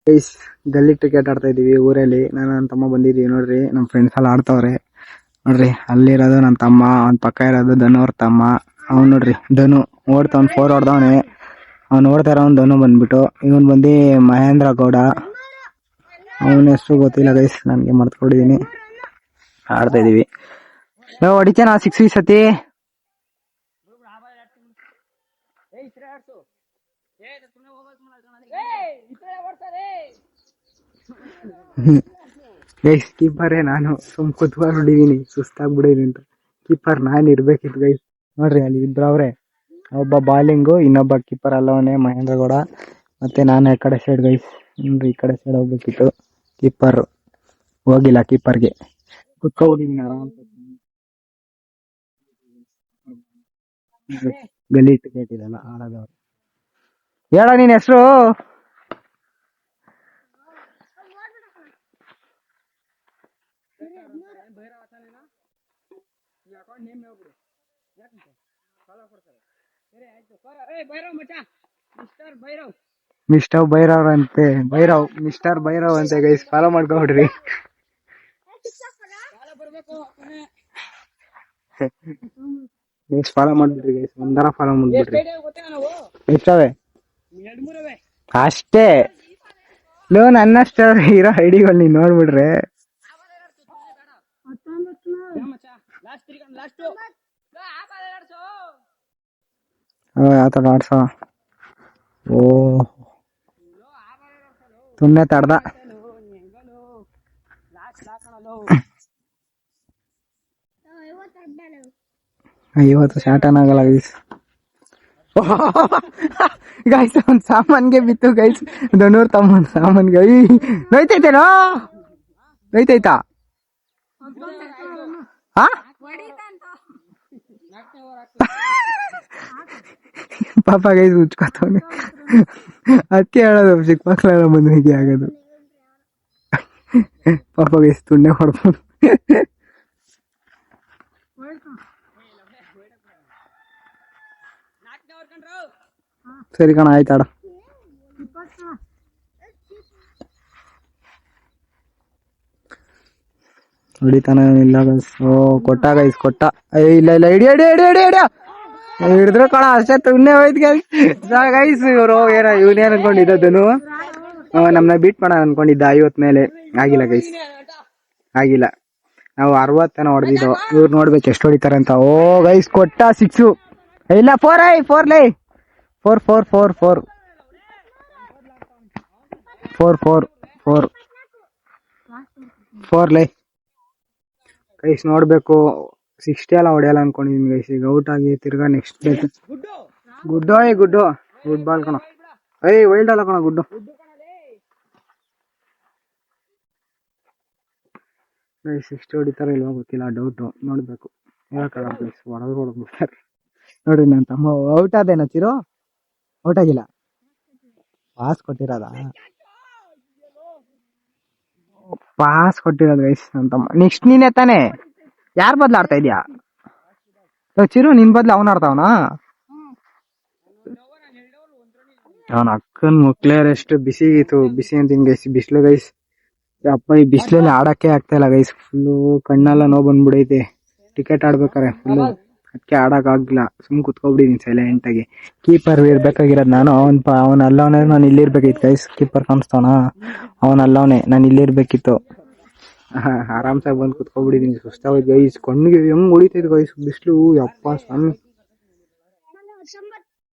Guys ಗಲ್ಲಿ cricket ಆಡ್ತಾ ಇದೀವಿ ಊರಲ್ಲಿ. ನಾನು ನನ್ನ ತಮ್ಮ ಬಂದಿದೀವಿ ನೋಡ್ರಿ. ನಮ್ ಫ್ರೆಂಡ್ಸ್ ಎಲ್ಲ ಆಡ್ತಾವ್ರೆ ನೋಡ್ರಿ. ಅಲ್ಲಿರೋದು ನಮ್ ತಮ್ಮ, ಅವ್ನ ಪಕ್ಕ ಇರೋದು ಧನು ಅವ್ರ ತಮ್ಮ. ಅವ್ನು ನೋಡ್ರಿ ಧನು ಓಡ್ತಾವ್ನ್, 4 ಹೊಡ್ದವನೆ. ಅವ್ನು ಓಡ್ತಾ ಇರೋನ್ ಧನು ಬಂದ್ಬಿಟ್ಟು. ಇವನ್ ಬಂದಿ ಮಹೇಂದ್ರ ಗೌಡ. ಅವನ ಹೆಸರು ಗೊತ್ತಿಲ್ಲ ಗೈಸ್, ನನ್ಗೆ ಮರ್ತ್ಕೊಂಡಿದೀನಿ. ಆಡ್ತಾ ಇದೀವಿ. ಹೊಡಿತೇನಾ 6 ಈ ಸತಿ? ಗೈಸ್ ಕೀಪರೇ ನಾನು. ಸುಮ್ ಕುತ್ಕೊಂಡು ಹೊಡಿದೀನಿ, ಸುಸ್ತಾಗ್ಬಿಡಿದೀನಿ ಅಂತ. ಕೀಪರ್ ನಾನ್ ಇರ್ಬೇಕಿತ್ತು ಗೈಸ್. ನೋಡ್ರಿ ಅಲ್ಲಿ ಇಬ್ರವ್ರೆ, ಒಬ್ಬ ಬಾಲಿಂಗು, ಇನ್ನೊಬ್ಬ ಕೀಪರ್ ಅಲ್ಲವನೇ ಮಹೇಂದ್ರ ಗೌಡ. ಮತ್ತೆ ನಾನು ಈ ಕಡೆ ಸೈಡ್ ಗೈಸ್. ಈ ಕಡೆ ಸೈಡ್ ಹೋಗ್ಬೇಕಿತ್ತು. ಕೀಪರ್ ಹೋಗಿಲ್ಲ, ಕೀಪರ್ಗೆ ಕುತ್ಕೊಂಡಿದೀನಿ ಆರಾಮ್. ಗಲಿ ಟಿಕೆಟ್ ಇದೆಲ್ಲ ಆಡೋದವ್ರು. ಹೇಳ ನಿನ್ ಹೆಸರು? ಮಿಸ್ಟರ್ ಭೈರವ್ ಅಂತೆ. ಭೈರವ್, ಮಿಸ್ಟರ್ ಭೈರವ್ ಅಂತೆ ಗೈಸ್. ಫಾಲೋ ಮಾಡ್ಕೊಬಿಡ್ರಿ. ಫಾಲೋ ಮಾಡ್ಬಿಡ್ರಿ ಗೈಸ್, ಒಂದರ ಫಾಲೋ ಮಾಡ್ಬಿಡ್ರಿ. ಎಷ್ಟವೆ? ಅಷ್ಟೇ. ಲೋ ನನ್ನಷ್ಟ ಇರೋ ಐಡಿಗಳು ನೀನ್ ನೋಡ್ಬಿಡ್ರೆ. ಆತರ ಆಡ್ಸ. ಓ ತುಮ್ನೆ ತಡ್ದ. ಇವತ್ತು ಶಾಟನ್ ಆಗಲ್ಲ ಗೈಸ್. ಗೈಸ್ ಒಂದ್ ಸಾಮಾನ್ಗೆ ಬಿತ್ತು ಗೈಸ್. ದೊಣ್ಣೂರ್ ತಮ್ಮ ಸಾಮಾನ್ಗೆ ನೋಯ್ತೈತೇನೋ? ನೋಯ್ತೈತಾ? ಪಾಪ ಗೈಸ್ ಉಚ್ಕೋತವನೆ. ಅದಕ್ಕೆ ಹೇಳೋದು ಚಿಕ್ಕ ಮಕ್ಳೆಲ್ಲ ಬಂದು ಹೀಗೆ ಆಗೋದು. ಪಾಪ ಗೈಸ್ ತುಂಡೆ ಹೊಡ್ಬೋದು. ಸರಿ ಕಣ, ಆಯ್ತಾಡ. ಹೊಡಿತಾನ ಇಲ್ಲ ಗೈಸ್. ಓ ಕೊಟ್ಟ ಗೈಸ್, ಕೊಟ್ಟ. ಇಲ್ಲ ಇಲ್ಲ, ಹಿಡಿಯ ಹಿಡಿಯ ಹಿಡಿಯ ಹಿಡಿಯ ಹಿಡಿಯ. ಹಿಡಿದ್ರು ಕಣ, ಅಷ್ಟೇ ತುಣ್ಣೆ ಹೋಯ್ತು ಗೈಸ್. ಇವರು ಏನ ಇವನೇನ್ ಅನ್ಕೊಂಡಿದ್ದನು, ನಮ್ನ ಬೀಟ್ ಮಾಡ ಅನ್ಕೊಂಡಿದ್ದ 50 ಮೇಲೆ. ಆಗಿಲ್ಲ ಗೈಸ್, ಆಗಿಲ್ಲ. ನಾವು 60 ಹೊಡೆದಿದ್ದು. ಇವ್ರು ನೋಡ್ಬೇಕು ಎಷ್ಟು ಹೊಡಿತಾರೆ ಅಂತ. ಓ ಗೈಸ್ ಕೊಟ್ಟ 6. ಇಲ್ಲ 4 ಲೈ. 4 ಲೈ ಗೈಸ್. ನೋಡ್ಬೇಕು 60 ಎಲ್ಲ ಹೊಡೆಯಲ್ಲ ಅನ್ಕೊಂಡಿದೀನಿ ಗೈಸ್. ಈಗ ಔಟ್ ಆಗಿ ತಿರ್ಗಾ ನೆಕ್ಸ್ಟ್ ಬೇಕು. ಗುಡ್ ಬಾಲ್ ಕಣ. ವೈಲ್ಡ್ ಅಲ್ಲ ಕಣ, ಗುಡ್ಡು ಗೈಸ್. 60 ಹೊಡಿತಾರ ಇಲ್ವಾ ಗೊತ್ತಿಲ್ಲ, ಡೌಟ್. ನೋಡ್ಬೇಕು, ಹೇಳಕ್ಕಾಗಲ್ಲ ಗೈಸ್. ಹೊಡೆದ್ಬಿಡ್ತಾರೆ ನೋಡ್ರಿ. ನನ್ನ ತಮ್ಮ ಔಟ್ ಆದೇನ ಚಿರೋ? ಔಟ್ ಆಗಿಲ್ಲ, ಪಾಸ್ ಕೊಟ್ಟಿರೋದ? ಪಾಸ್ ಕೊಟ್ಟಿರೋದು ಗೈಸ್ ನನ್ನ ತಮ್ಮ. ನೆಕ್ಸ್ಟ್ ನೀನೇ ತಾನೆ? ಯಾರ್ ಬದ್ಲು ಆಡ್ತಾ ಇದ್ಯಾ ಚಿರು? ನಿನ್ ಬದ್ಲು ಅವನ್ ಆಡ್ತಾವನಾ? ಅವನ ಅಕ್ಕನ್ ಮುಕ್ಲೇರಷ್ಟು ಬಿಸಿ ಇತ್ತು. ಬಿಸಿ ಅಂತೀನಿ ಗೈಸ್, ಬಿಸ್ಲು ಗೈಸ್. ಅಪ್ಪ ಈ ಬಿಸ್ಲಲ್ಲಿ ಆಡಕ್ಕೆ ಆಗ್ತಾ ಇಲ್ಲ ಗೈಸ್. ಫುಲ್ಲು ಕಣ್ಣೆಲ್ಲ ನೋವು ಬಂದ್ಬಿಡೈತೆ ಟಿಕೆಟ್ ಆಡ್ಬೇಕಾರೆ ಫುಲ್ಲು. ಅದಕ್ಕೆ ಆಡಕ್ ಆಗಿಲ್ಲ, ಸುಮ್ ಕುತ್ಕೊಬಿಟ್ಟಿದೀನಿ ಸೈಲೆಂಟ್ ಆಗಿ. ಕೀಪರ್ ಇರ್ಬೇಕಾಗಿರೋದು ನಾನು. ಅವನ್ ಅಲ್ಲವನೇ, ನಾನು ಇಲ್ಲಿರ್ಬೇಕಿತ್ತು ಗೈಸ್. ಕೀಪರ್ ಕಾಣಿಸ್ತಾವನ, ಅವನ್ ಅಲ್ಲವನೇ, ನಾನು ಇಲ್ಲಿರ್ಬೇಕಿತ್ತು. ಆರಾಮ್ಸಾಗಿ ಬಂದು ಕುತ್ಕೊಬಿಟ್ಟಿದೀನಿ. ಸುಸ್ತಾಗೋಯ್ತು ಗೈಸ್. ಕಣ್ಣಿಗೆ ಹೆಂಗ್ ಹೊಡಿತೈತೆ ಗೈಸ್ ಬಿಸ್ಲು. ಯಪ್ಪ ಸ್ವಾಮಿ.